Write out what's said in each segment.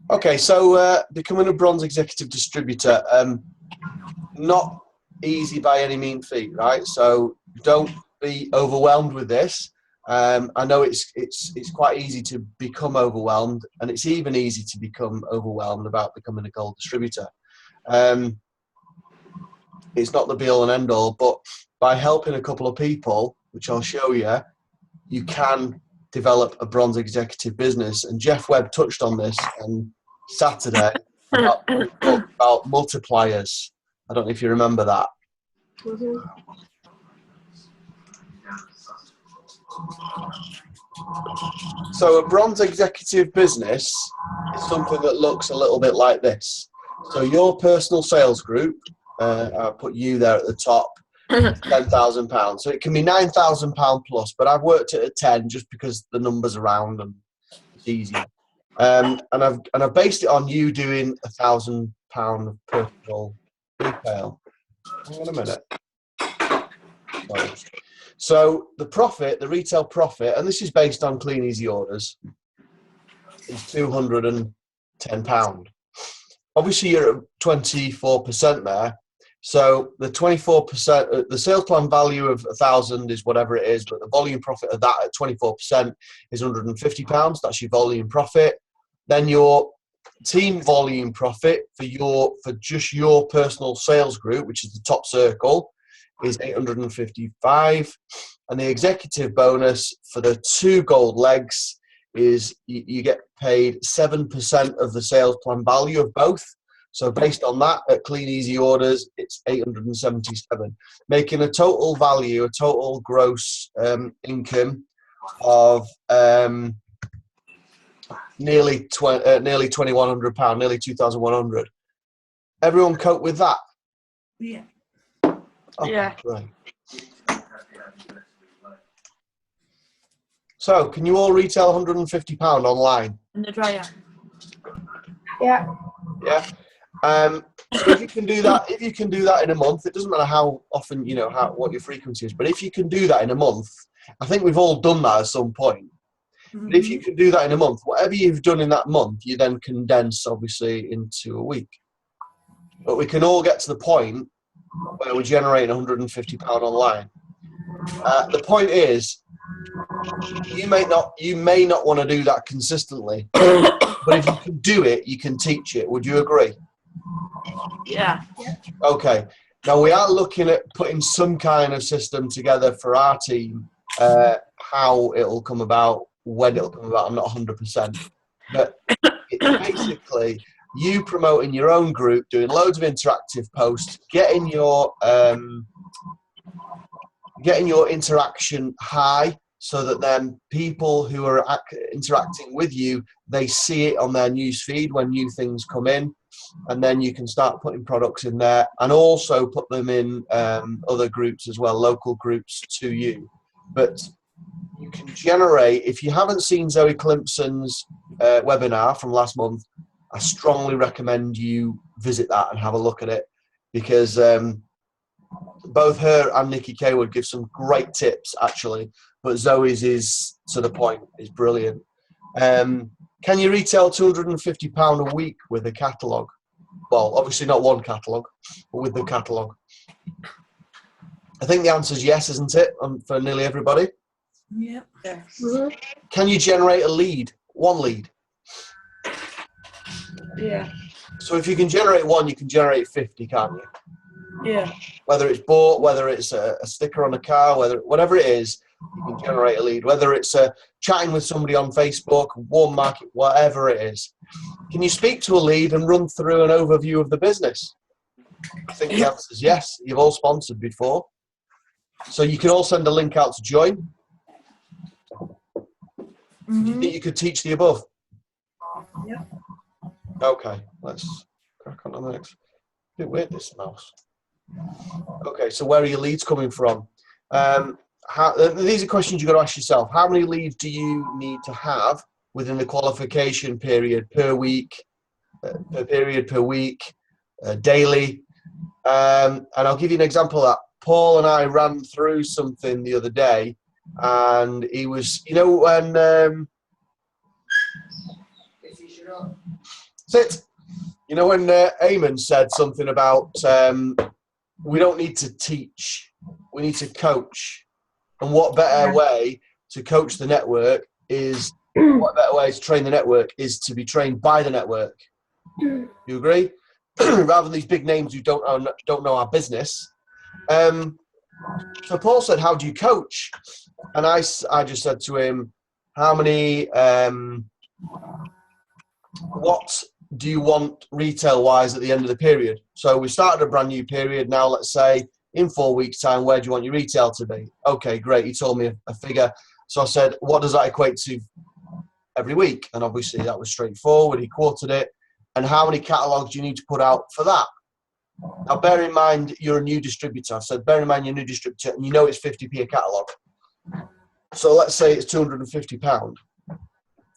Okay, so becoming a bronze executive distributor, not easy by any mean feat, right? So don't be overwhelmed with this. I know it's quite easy to become overwhelmed, and it's even easy to become overwhelmed about becoming a gold distributor. It's not the be all and end all, but by helping a couple of people, which I'll show you, you can develop a bronze executive business. And Jeff Webb touched on this on Saturday about multipliers. I don't know if you remember that. So a bronze executive business is something that looks a little bit like this. So your personal sales group, I'll put you there at the top, £10,000. So it can be £9,000 plus, but I've worked it at 10 just because the numbers are round and it's easier. And I've based it on you doing £1,000 of personal retail. Hang on a minute. Sorry. So the profit, the retail profit, and this is based on clean easy orders, is £210. Obviously, you're at 24% there. So the 24%, the sales plan value of 1,000 is whatever it is, but the volume profit of that at 24% is £150. That's your volume profit. Then your team volume profit for just your personal sales group, which is the top circle, is 855, and the executive bonus for the 2 gold legs is you get paid 7% of the sales plan value of both. So based on that, at clean easy orders, it's 877, making a total value, a total gross income of nearly £2,100, nearly 2,100. Everyone cope with that? Yeah. Okay, yeah. great. So, can you all retail £150 online? In the dryer. Yeah. Yeah. So if you can do that in a month, it doesn't matter how often, what your frequency is, but if you can do that in a month, I think we've all done that at some point. But if you can do that in a month, whatever you've done in that month, you then condense obviously into a week. But we can all get to the point where we're generating £150 online. The point is, you may not want to do that consistently, but if you can do it, you can teach it. Would you agree? Yeah. Okay. Now we are looking at putting some kind of system together for our team. How it'll come about, when it'll come about, I'm not 100%. But it's basically you promoting your own group, doing loads of interactive posts, getting your interaction high, so that then people who are interacting with you, they see it on their news feed when new things come in, and then you can start putting products in there and also put them in other groups as well, local groups to you. But you can generate, if you haven't seen Zoe Climpson's webinar from last month, I strongly recommend you visit that and have a look at it, because both her and Nikki Kay would give some great tips actually, but Zoe's is to the point, is brilliant. Can you retail £250 a week with a catalogue? Well, obviously not one catalogue, but with the catalogue. I think the answer is yes, isn't it, for nearly everybody? Yep. Can you generate a lead? One lead? Yeah. So if you can generate one, you can generate 50, can't you? Yeah. Whether it's bought, whether it's a sticker on a car, whatever it is, you can generate a lead. Whether it's chatting with somebody on Facebook, warm market, whatever it is. Can you speak to a lead and run through an overview of the business? I think the answer is yes. You've all sponsored before. So you can all send a link out to join. Do you think you could teach the above? Yep. Okay, let's crack on to the next. A bit weird, this mouse. Okay, so where are your leads coming from? These are questions you've got to ask yourself. How many leads do you need to have within the qualification period per week, daily? And I'll give you an example of that. Paul and I ran through something the other day, and he was, when Sit. You know when Eamon said something about we don't need to teach, we need to coach. And what better way to coach the network is, what better way to train the network is to be trained by the network. You agree? Rather than these big names who don't know our business. So Paul said, how do you coach? And I just said to him, how many, what do you want retail-wise at the end of the period? So we started a brand new period. Now, let's say in 4 weeks' time, where do you want your retail to be? Okay, great. He told me a figure. So I said, what does that equate to every week? And obviously that was straightforward. He quoted it. And how many catalogs do you need to put out for that? Now, bear in mind, you're a new distributor. I said, bear in mind you're a new distributor, and you know it's 50p a catalogue. So let's say it's £250.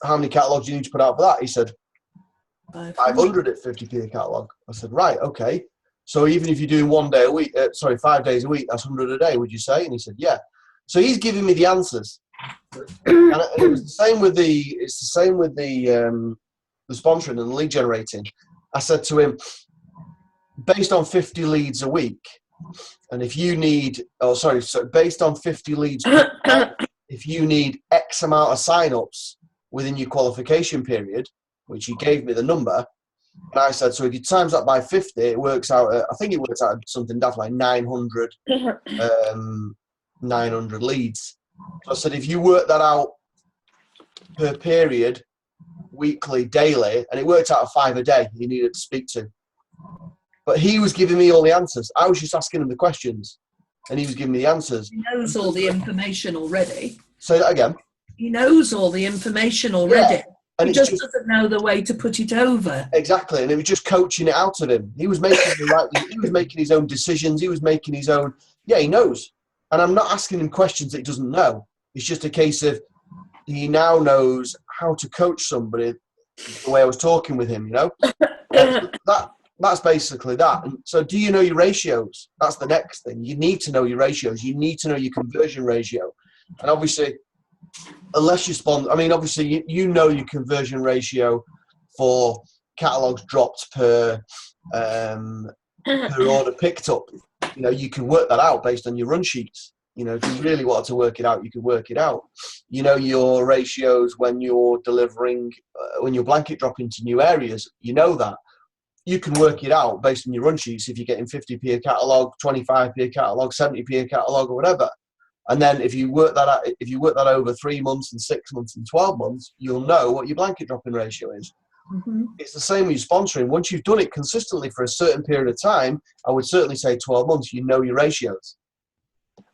How many catalogues do you need to put out for that? He said, 500 at 50p a catalogue. I said, right, okay. So even if you're doing 1 day a week, 5 days a week, that's 100 a day, would you say? And he said, yeah. So he's giving me the answers. And it was the same with the sponsoring and the lead generating. I said to him, based on 50 leads a week, and if you need, based on 50 leads, if you need X amount of sign-ups within your qualification period, which he gave me the number, and I said, so if you times that by 50, it works out, I think it works out something daft like 900 leads. So I said, if you work that out per period, weekly, daily, and it worked out at 5 a day you needed to speak to. But he was giving me all the answers. I was just asking him the questions, and he was giving me the answers. He knows all the information already. Say that again. He knows all the information already. Yeah. And he just doesn't know the way to put it over. Exactly, and it was just coaching it out of him. He was making he was making his own decisions. He was making his own. Yeah, he knows. And I'm not asking him questions that he doesn't know. It's just a case of he now knows how to coach somebody the way I was talking with him. You know, that's basically that. And so, do you know your ratios? That's the next thing. You need to know your ratios. You need to know your conversion ratio. And obviously, unless you sponsor, I mean, obviously, you know your conversion ratio for catalogs dropped per order picked up. You know, you can work that out based on your run sheets. You know, if you really wanted to work it out, you could work it out. You know your ratios when you're delivering, when you're blanket dropping to new areas. You know that. You can work it out based on your run sheets if you're getting 50p a catalogue, 25p a catalogue, 70p a catalogue, or whatever. And then if you work that out, if you work that over 3 months and 6 months and 12 months, you'll know what your blanket dropping ratio is. Mm-hmm. It's the same with your sponsoring. Once you've done it consistently for a certain period of time, I would certainly say 12 months, you know your ratios.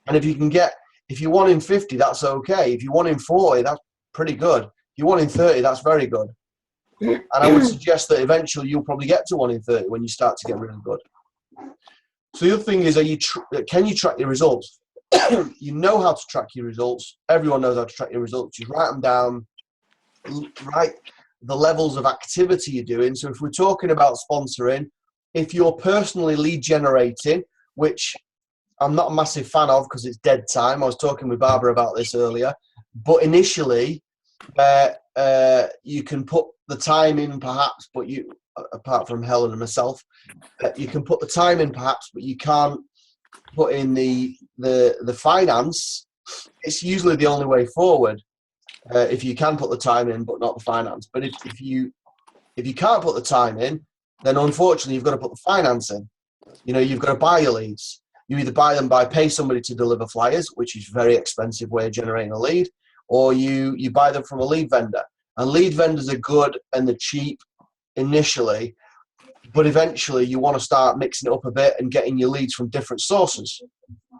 And if you can get, if you're 1 in 50, that's okay. If you're 1 in 40, that's pretty good. If you're 1 in 30, that's very good. And I would suggest that eventually you'll probably get to 1 in 30 when you start to get really good. So the other thing is, can you track your results? You know how to track your results. Everyone knows how to track your results. You write them down, write the levels of activity you're doing. So if we're talking about sponsoring, if you're personally lead generating, which I'm not a massive fan of because it's dead time. I was talking with Barbara about this earlier. But initially, you can put the time in perhaps, but you, apart from Helen and myself, you can put the time in perhaps, but you can't put in the finance. It's usually the only way forward. If you can put the time in, but not the finance. But if you can't put the time in, then unfortunately you've got to put the finance in. You know, you've got to buy your leads. You either buy them by pay somebody to deliver flyers, which is a very expensive way of generating a lead, or you buy them from a lead vendor. And lead vendors are good and they're cheap initially, but eventually you want to start mixing it up a bit and getting your leads from different sources.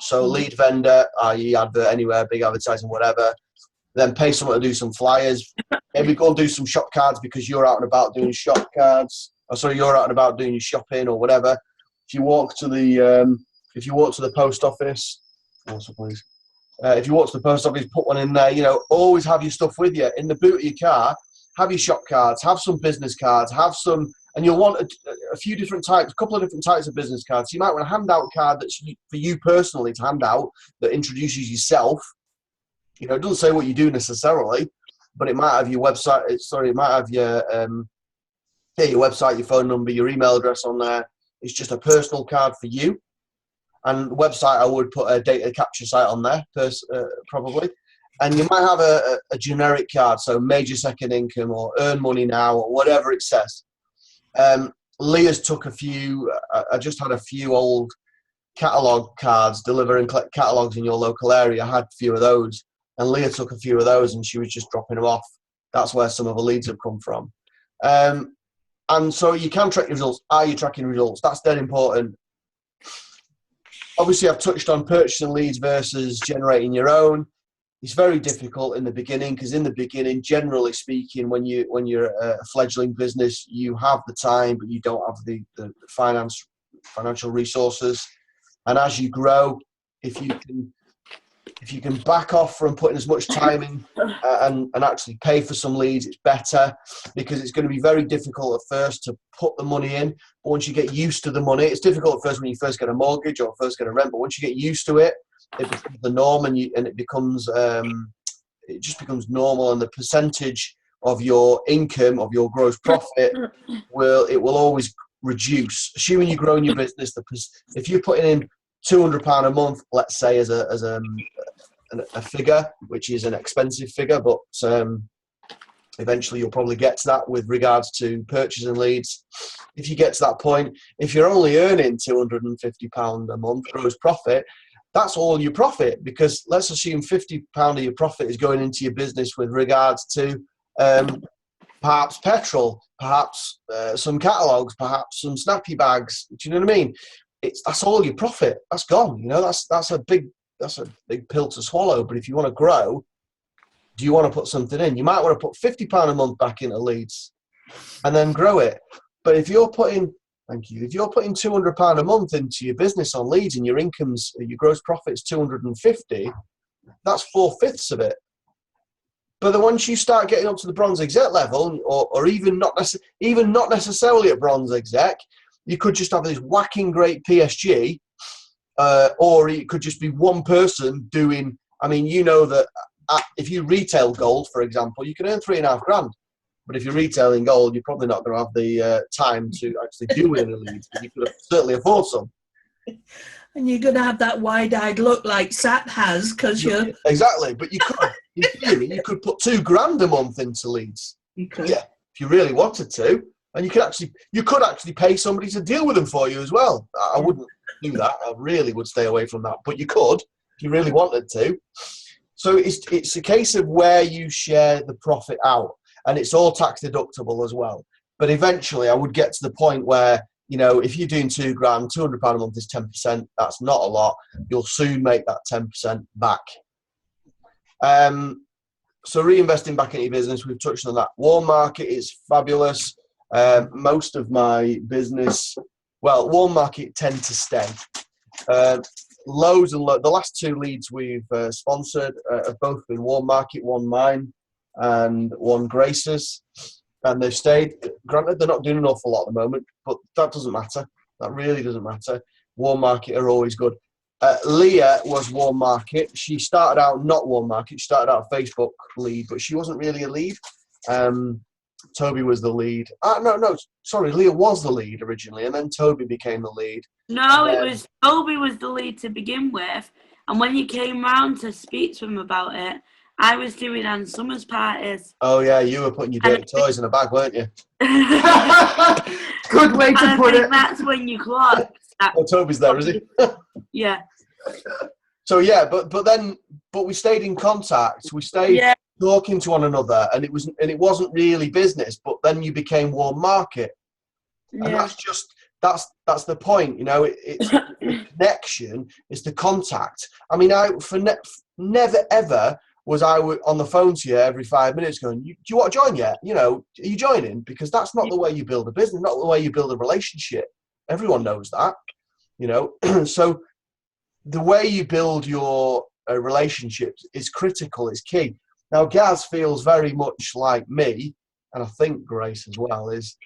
So lead vendor, i.e. advert anywhere, big advertising, whatever. Then pay someone to do some flyers. Maybe go and do some shop cards because you're out and about doing shop cards. Or sorry, you're out and about doing your shopping or whatever. If you walk to the post office, if you walk to the post office, put one in there. You know, always have your stuff with you in the boot of your car. Have your shop cards, have some business cards, have some, and you'll want a few different types, a couple of different types of business cards. So you might want a handout card that's for you personally to hand out that introduces yourself. You know, it doesn't say what you do necessarily, but it might have your website. It might have your Get your website, your phone number, your email address on there. It's just a personal card for you. And website, I would put a data capture site on there, probably. And you might have a generic card, so major second income or earn money now or whatever it says. Leah's took a few. I just had a few old catalogue cards, deliver and collect catalogues in your local area. I had a few of those, and Leah took a few of those, and she was just dropping them off. That's where some of the leads have come from. And so you can track your results. Are you tracking results? That's dead important. Obviously, I've touched on purchasing leads versus generating your own. It's very difficult in the beginning because in the beginning, generally speaking, when you're a fledgling business, you have the time, but you don't have the financial resources. And as you grow, if you can back off from putting as much time in and actually pay for some leads, it's better, because it's going to be very difficult at first to put the money in. But once you get used to the money, it's difficult at first when you first get a mortgage or first get a rent. But once you get used to it, it becomes the norm, and it becomes it just becomes normal. And the percentage of your income, of your gross profit, will always reduce. Assuming you're growing your business, if you're putting in £200 a month, let's say, as a figure, which is an expensive figure, but eventually you'll probably get to that with regards to purchasing leads. If you get to that point, if you're only earning £250 a month gross profit, that's all your profit, because let's assume £50 of your profit is going into your business with regards to perhaps petrol, perhaps some catalogues, perhaps some snappy bags. Do you know what I mean? That's all your profit. That's gone. You know, that's a big pill to swallow. But if you want to grow, do you want to put something in? You might want to put £50 a month back into leads and then grow it. But if you're putting £200 a month into your business on leads and your gross profit's 250, that's 4/5 of it. But then once you start getting up to the bronze exec level, or even not necessarily a bronze exec, you could just have this whacking great PSG, or it could just be one person doing. I mean, you know that if you retail gold, for example, you can earn £3.5 grand. But if you're retailing gold, you're probably not going to have the time to actually do any leads. But you could certainly afford some. And you're going to have that wide-eyed look like Sat has, because you're... Exactly. But you could, in theory, you could put £2 grand a month into leads. You could. Yeah, if you really wanted to. And you could actually pay somebody to deal with them for you as well. I wouldn't do that. I really would stay away from that. But you could, if you really wanted to. So it's a case of where you share the profit out. And it's all tax deductible as well. But eventually I would get to the point where, you know, if you're doing £2 grand, £200 a month is 10%. That's not a lot. You'll soon make that 10% back. So reinvesting back into your business, we've touched on that. Warm market is fabulous. Most of my business, warm market tend to stay. Loads and loads. The last 2 leads we've sponsored have both been warm market, one mine and one Grace's, and they've stayed. Granted, they're not doing an awful lot at the moment, but that doesn't matter. That really doesn't matter. Warm market are always good. Leah was warm market. She started out not warm market. She started out a Facebook lead, but she wasn't really a lead. Toby was the lead. Sorry, Leah was the lead originally, and then Toby became the lead. No, it was Toby was the lead to begin with, and when you came round to speak to him about it, I was doing Ann Summers parties. Oh yeah, you were putting your dirty toys in a bag, weren't you? Good way to put it. That's when you clocked. Oh, Toby's there, is he? Yeah. So yeah, but we stayed in contact. We stayed talking to one another, and it wasn't really business. But then you became warm market, and that's the point. You know, it's the connection. It's the contact. I mean, never ever was I on the phone to you every 5 minutes going, do you want to join yet? You know, are you joining? Because that's not the way you build a business, not the way you build a relationship. Everyone knows that, you know. So the way you build your relationships is critical, it's key. Now, Gaz feels very much like me, and I think Grace as well, is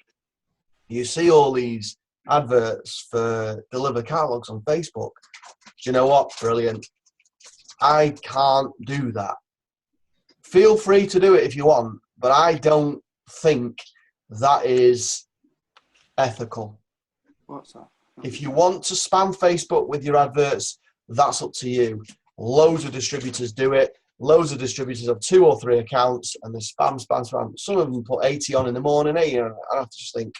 you see all these adverts for deliver catalogues on Facebook. Do you know what? Brilliant. I can't do that. Feel free to do it if you want, but I don't think that is ethical. What's that? If you want to spam Facebook with your adverts, that's up to you. Loads of distributors do it. Loads of distributors have 2 or 3 accounts and they spam. Some of them put 80 on in the morning. And I have to just think,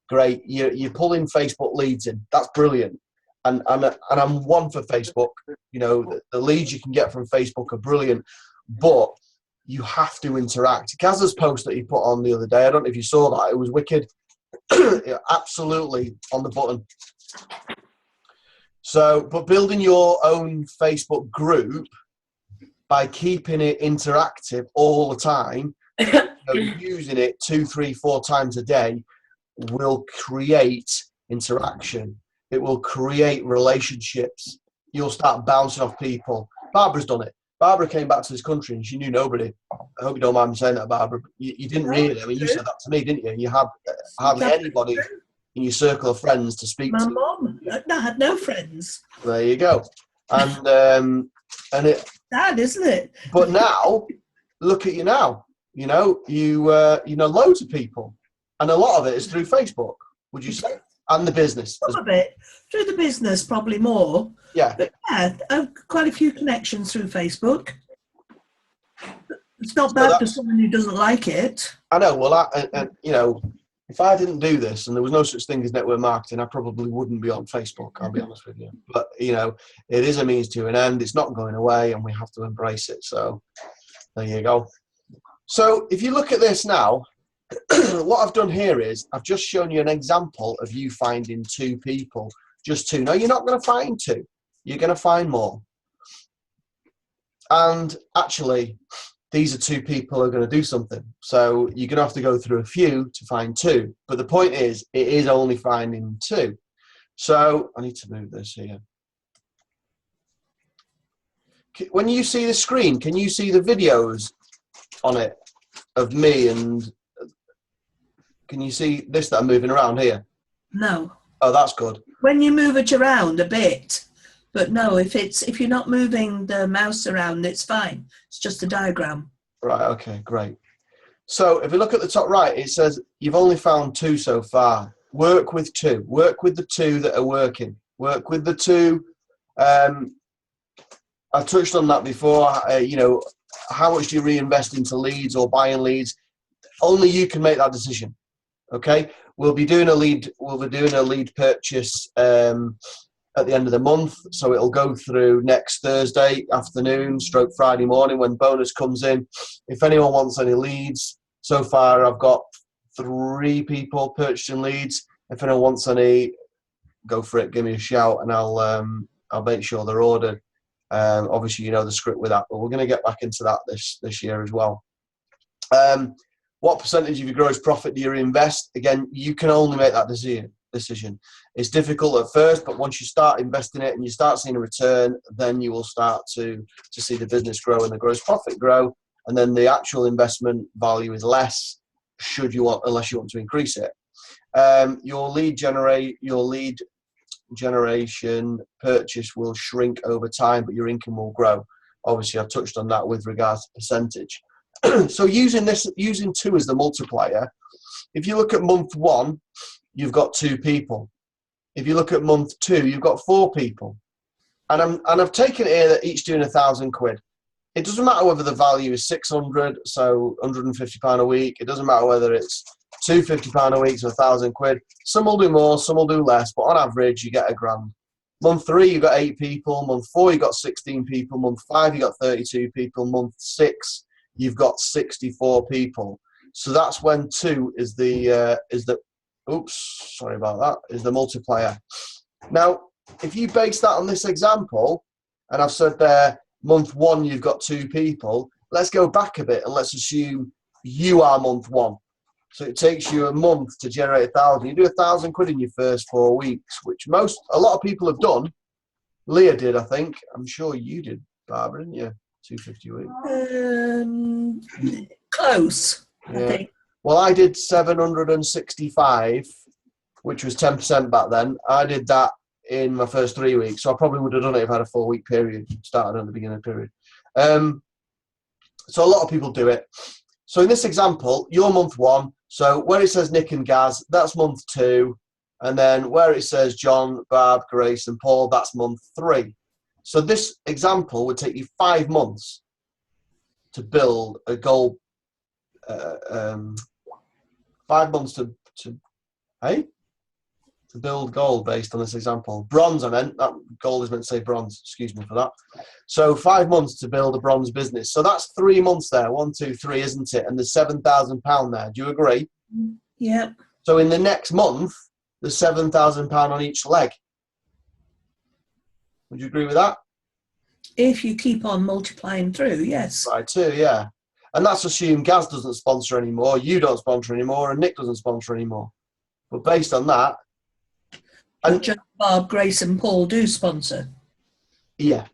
great, you're pulling Facebook leads in. That's brilliant. And I'm one for Facebook. You know, the leads you can get from Facebook are brilliant, but you have to interact. Gazza's post that he put on the other day, I don't know if you saw that, it was wicked. Absolutely on the button. So, but building your own Facebook group by keeping it interactive all the time, using it 2, 3, 4 times a day will create interaction. It will create relationships. You'll start bouncing off people. Barbara's done it. Barbara came back to this country and she knew nobody. I hope you don't mind me saying that, Barbara. You didn't really. I mean, you said that to me, didn't you? You had hardly anybody in your circle of friends to speak My to. mum, I had no friends. There you go. And it. Sad, isn't it? But now, look at you now. You know, you know loads of people, and a lot of it is through Facebook. Would you say? And the business. Some of it through the business, probably more. Yeah. But yeah, I've quite a few connections through Facebook. It's not bad for someone who doesn't like it. I know. Well, and you know, if I didn't do this and there was no such thing as network marketing, I probably wouldn't be on Facebook. I'll be honest with you. But you know, it is a means to an end. It's not going away, and we have to embrace it. So there you go. So if you look at this now, what I've done here is I've just shown you an example of you finding 2 people, just 2. No, you're not going to find 2. You're going to find more. And actually, these are 2 people who are going to do something. So you're going to have to go through a few to find 2. But the point is, it is only finding 2. So I need to move this here. When you see the screen, can you see the videos on it of me, and can you see this that I'm moving around here? No. Oh, that's good. When you move it around a bit, but no, if you're not moving the mouse around, it's fine. It's just a diagram. Right. Okay. Great. So if you look at the top right, it says you've only found 2 so far. Work with 2. Work with the 2 that are working. Work with the 2. I touched on that before. You know, how much do you reinvest into leads or buying leads? Only you can make that decision. Okay, we'll be doing a lead purchase at the end of the month, so it'll go through next Thursday afternoon / Friday morning when bonus comes in. If anyone wants any leads, so far I've got 3 people purchasing leads. If anyone wants any, go for it, give me a shout, and I'll make sure they're ordered. Obviously you know the script with that, but we're going to get back into that this year as well. What percentage of your gross profit do you invest? Again, you can only make that decision. It's difficult at first, but once you start investing it and you start seeing a return, then you will start to see the business grow and the gross profit grow. And then the actual investment value is less unless you want to increase it. Your lead generation purchase will shrink over time, but your income will grow. Obviously, I've touched on that with regards to percentage. So using 2 as the multiplier, if you look at month 1, you've got 2 people. If you look at month 2, you've got 4 people. And I've taken it here that each doing £1,000. It doesn't matter whether the value is 600, so £150 a week. It doesn't matter whether it's £250 a week, so £1,000. Some will do more, some will do less, but on average, you get £1,000. Month 3, you've got 8 people. Month 4, you've got 16 people. Month 5, you've got 32 people. Month 6, you've got 64 people. So that's when 2 is the multiplier. Now, if you base that on this example, and I've said there, month 1, you've got 2 people, let's go back a bit and let's assume you are month 1. So it takes you a month to generate 1,000. You do £1,000 in your first 4 weeks, which a lot of people have done. Leah did, I think. I'm sure you did, Barbara, didn't you? 250 a week. Close, Yeah. I think. Well, I did 765, which was 10% back then. I did that in my first 3 weeks, so I probably would have done it if I had a 4-week period, started at the beginning of the period. So a lot of people do it. So in this example, you're month 1. So where it says Nick and Gaz, that's month 2. And then where it says John, Barb, Grace, and Paul, that's month 3. So this example would take you 5 months to build a goal. 5 months to build gold based on this example. Bronze, I meant. That gold is meant to say bronze. Excuse me for that. So 5 months to build a bronze business. So that's 3 months there. 1, 2, 3, isn't it? And there's £7,000 there. Do you agree? Yep. So in the next month, there's £7,000 on each leg. Would you agree with that? If you keep on multiplying through, yes. Right, too, yeah. And that's assumed Gaz doesn't sponsor anymore, you don't sponsor anymore, and Nick doesn't sponsor anymore. But based on that, And just Barb, Grace, and Paul do sponsor. yeah.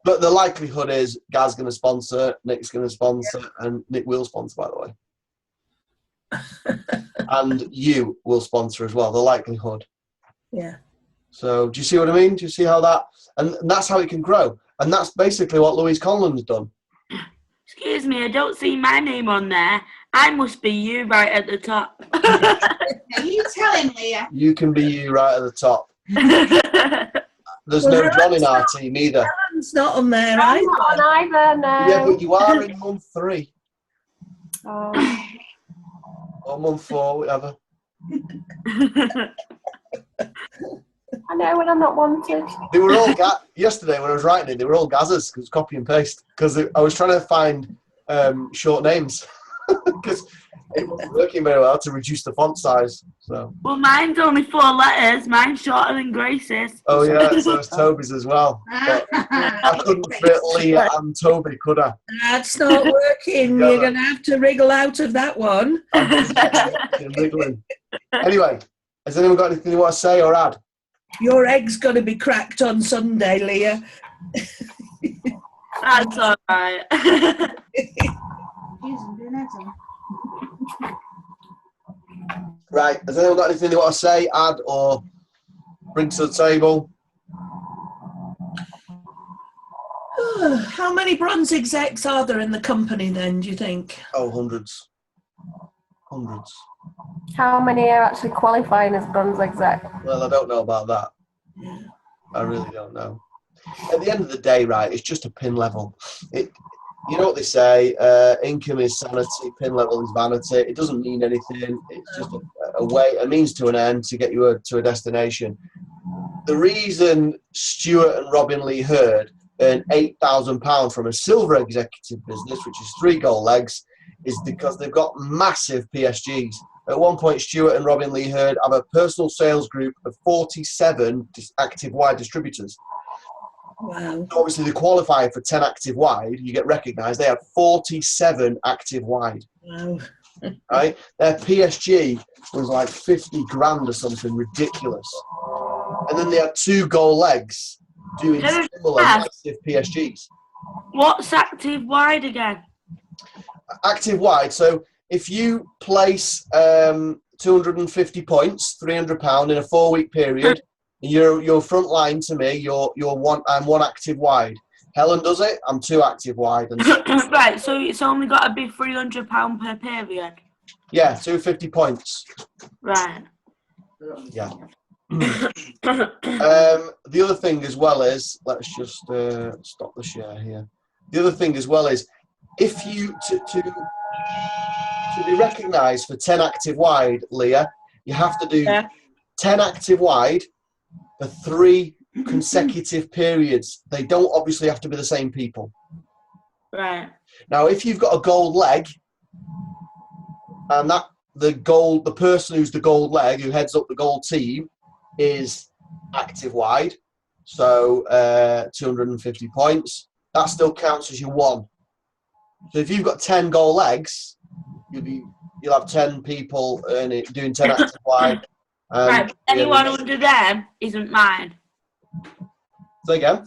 But the likelihood is Gaz's going to sponsor, Nick's going to sponsor, and Nick will sponsor, by the way. And you will sponsor as well, the likelihood. Yeah. So do you see what I mean? Do you see how that, and that's how it can grow. And that's basically what Louise Conlon's done. Excuse me, I don't see my name on there. I must be you right at the top. Are you telling Leah? You can be you right at the top. There's no John in our team either. It's not on there I'm either. not on either, no. Yeah, but you are in month 3 Oh. or month 4, whatever. I know when I'm not wanted. They were all yesterday when I was writing it. They were all Gazers because copy and paste. Because I was trying to find short names because it wasn't working very well to reduce the font size. So. Well, mine's only 4 letters. Mine's shorter than Grace's. Oh yeah, so it's Toby's as well. But I couldn't fit Leah and Toby, could I? That's not working. You're going to have to wriggle out of that one. I'm wriggling. Anyway, has anyone got anything they want to say or add? Your egg's going to be cracked on Sunday, Leah. That's all right. Right, has anyone got anything they want to say, add, or bring to the table? How many bronze execs are there in the company then, do you think? Oh, hundreds. Hundreds. How many are actually qualifying as bronze exec? Well, I don't know about that. I really don't know. At the end of the day, right, it's just a pin level. You know what they say, income is sanity, pin level is vanity. It doesn't mean anything. It's just a means to an end to get you to a destination. The reason Stuart and Robin Lee Hurd earn £8,000 from a silver executive business, which is 3 gold legs, is because they've got massive PSGs. At one point, Stuart and Robin Lee Hurd have a personal sales group of 47 active wide distributors. Wow. So obviously, they qualify for 10 active wide. You get recognised. They have 47 active wide. Wow. Right? Their PSG was like 50 grand or something ridiculous. And then they had 2 gold legs doing similar massive PSGs. What's active wide again? Active wide. So if you place 250 points, £300 in a 4-week period, you're front line to me. I'm 1 active wide. Helen does it. I'm 2 active wide. And Right. So it's only got to be £300 per period. yeah, 250 points. Right. Yeah. The other thing as well is, let's just stop the share here. The other thing as well is, if you to be recognised for 10 active wide, Leah, you have to do 10 active wide for 3 consecutive periods. They don't obviously have to be the same people. Right. Now, if you've got a gold leg, and the person who's the gold leg, who heads up the gold team, is active wide, so 250 points, that still counts as your 1. So if you've got 10 gold legs, you'll have 10 people doing 10 active wide. Right. Anyone under them isn't mine. Say again.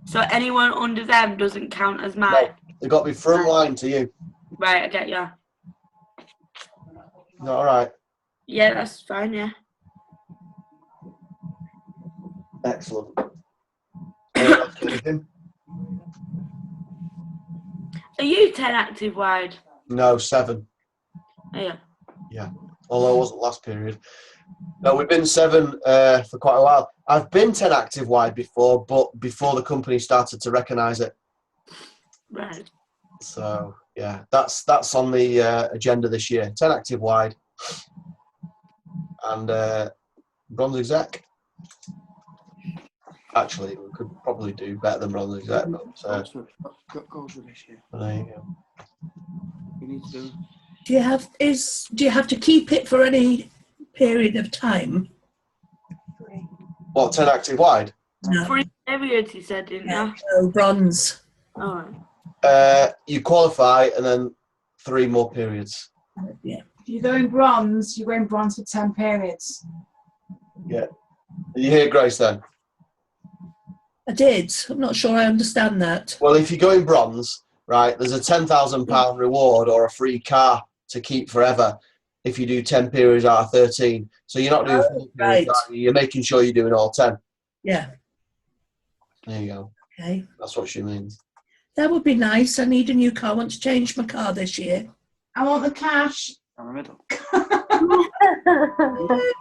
So anyone under them doesn't count as mine. No, they've got to be front line to you. Right. I get you. All right. Yeah, that's fine. Yeah. Excellent. Anything? Are you 10 active wide? No, 7. Oh, yeah. Yeah. Although I wasn't last period. No, we've been 7 for quite a while. I've been 10 active wide before, but before the company started to recognise it. Right. So yeah, that's on the agenda this year. 10 active wide and bronze exec. Actually, we could probably do better than bronze exec. But, Goals for this year. there you go. You need to do. Do you have to keep it for any period of time? What, 10 active wide? No. 3 periods, you said, didn't Yeah, you? no, bronze. All right. You qualify and then 3 more periods. Yeah. If you go in bronze, you go in bronze for 10 periods. Yeah. You hear Grace then? I did. I'm not sure I understand that. Well, if you go in bronze, right, there's a £10,000 reward or a free car to keep forever if you do 10 periods out of 13. So you're not doing 4 periods, right. you're making sure you're doing all 10. Yeah. There you go. Okay. That's what she means. That would be nice. I need a new car. I want to change my car this year. I want the cash. I'm a middle.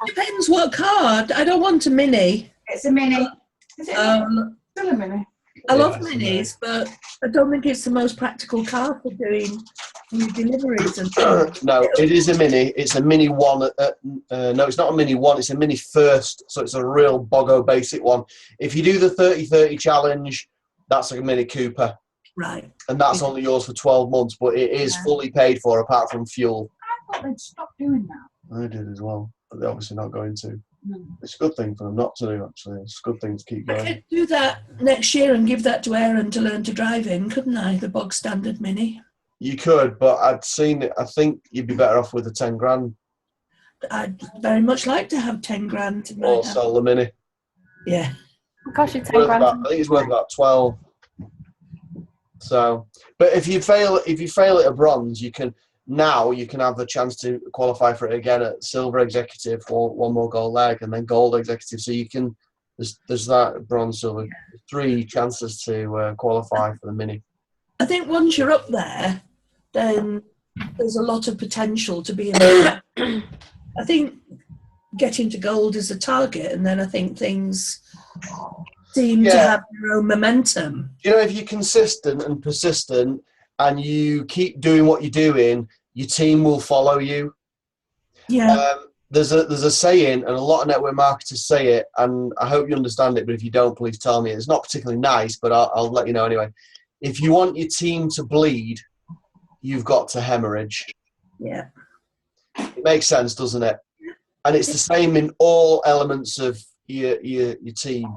Depends what car. I don't want a Mini. It's a mini. Is it still a mini? I love it's a minis, but I don't think it's the most practical car for doing new deliveries and things. No, it is a mini. It's a mini one. No, it's not a mini one. It's a mini first. So it's a real boggo basic one. If you do the 30-30 challenge, that's like a Mini Cooper. Right. And that's only yours for 12 months, but it is fully paid for apart from fuel. I thought they'd stop doing that. I did as well, but they're obviously not going to. No. It's a good thing for them not to do, actually. It's a good thing to keep I going. could do that next year and give that to Aaron to learn to drive in, couldn't I? The bog standard Mini. You could, but I'd seen it. I think you'd be better off with the 10 grand I'd very much like to have 10 grand in my or hand. sell the Mini. Yeah. Cost you 10 Worth grand. about, I think it's worth about 12. So, but if you fail at a bronze, you can have the chance to qualify for it again at silver executive or 1 more gold leg and then gold executive. So you can there's that bronze, silver, 3 chances to qualify for the Mini. I think once you're up there, then there's a lot of potential to be in there. I think getting to gold is the target, and then I think things seem to have their own momentum. You know, if you're consistent and persistent and you keep doing what you're doing, your team will follow you. Yeah. There's a saying, and a lot of network marketers say it, and I hope you understand it, but if you don't, please tell me. It's not particularly nice, but I'll let you know anyway. If you want your team to bleed, you've got to hemorrhage. Yeah. It makes sense, doesn't it? And it's the same in all elements of your team,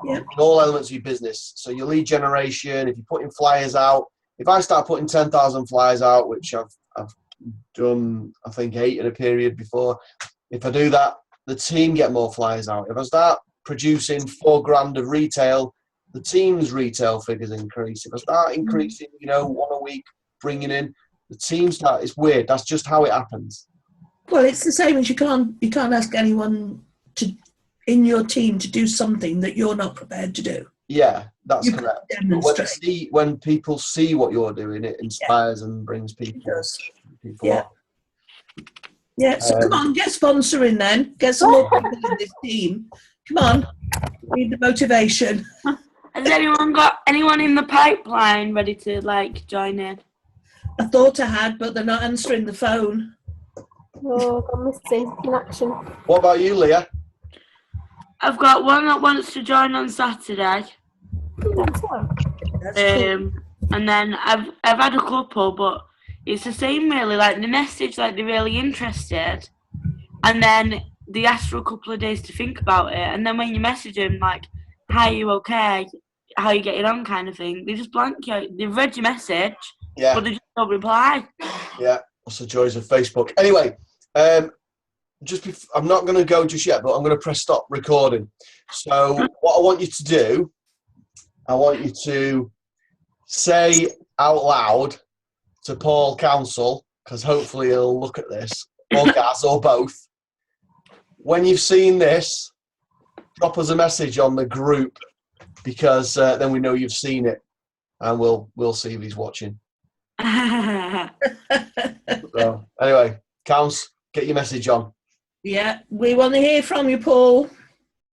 in all elements of your business. So your lead generation, if you're putting flyers out, if I start putting 10,000 flyers out, which I've done, I think 8 in a period before, if I do that, the team get more flyers out. If I start producing 4 grand of retail, the team's retail figures increase. If I start increasing, 1 a week, bringing in, the team start. It's weird. That's just how it happens. Well, it's the same as you can't ask anyone in your team to do something that you're not prepared to do. Yeah, that's You correct. demonstrate. When people see what you're doing, it inspires and brings people. It does. People up. Yeah, so come on, get sponsoring then. Get some more people in this team. Come on. We need the motivation. Has anyone got anyone in the pipeline ready to join in? I thought I had, but they're not answering the phone. Oh, gone missing in action. What about you, Leah? I've got one that wants to join on Saturday. That's one. That's cool. And then I've had a couple, but it's the same really. They message they're really interested, and then they ask for a couple of days to think about it. And then when you message them "Hi, you okay? How are you getting on?" kind of thing, they just blank you. They've read your message, but they just don't reply. Yeah, that's the joys of Facebook. Anyway, I'm not going to go just yet, but I'm going to press stop recording. So what I want you to do, I want you to say out loud to Paul Council, because hopefully he'll look at this, or Gaz, or both. When you've seen this, drop us a message on the group, because then we know you've seen it, and we'll see if he's watching. So anyway, Counts, get your message on. Yeah, we want to hear from you, Paul.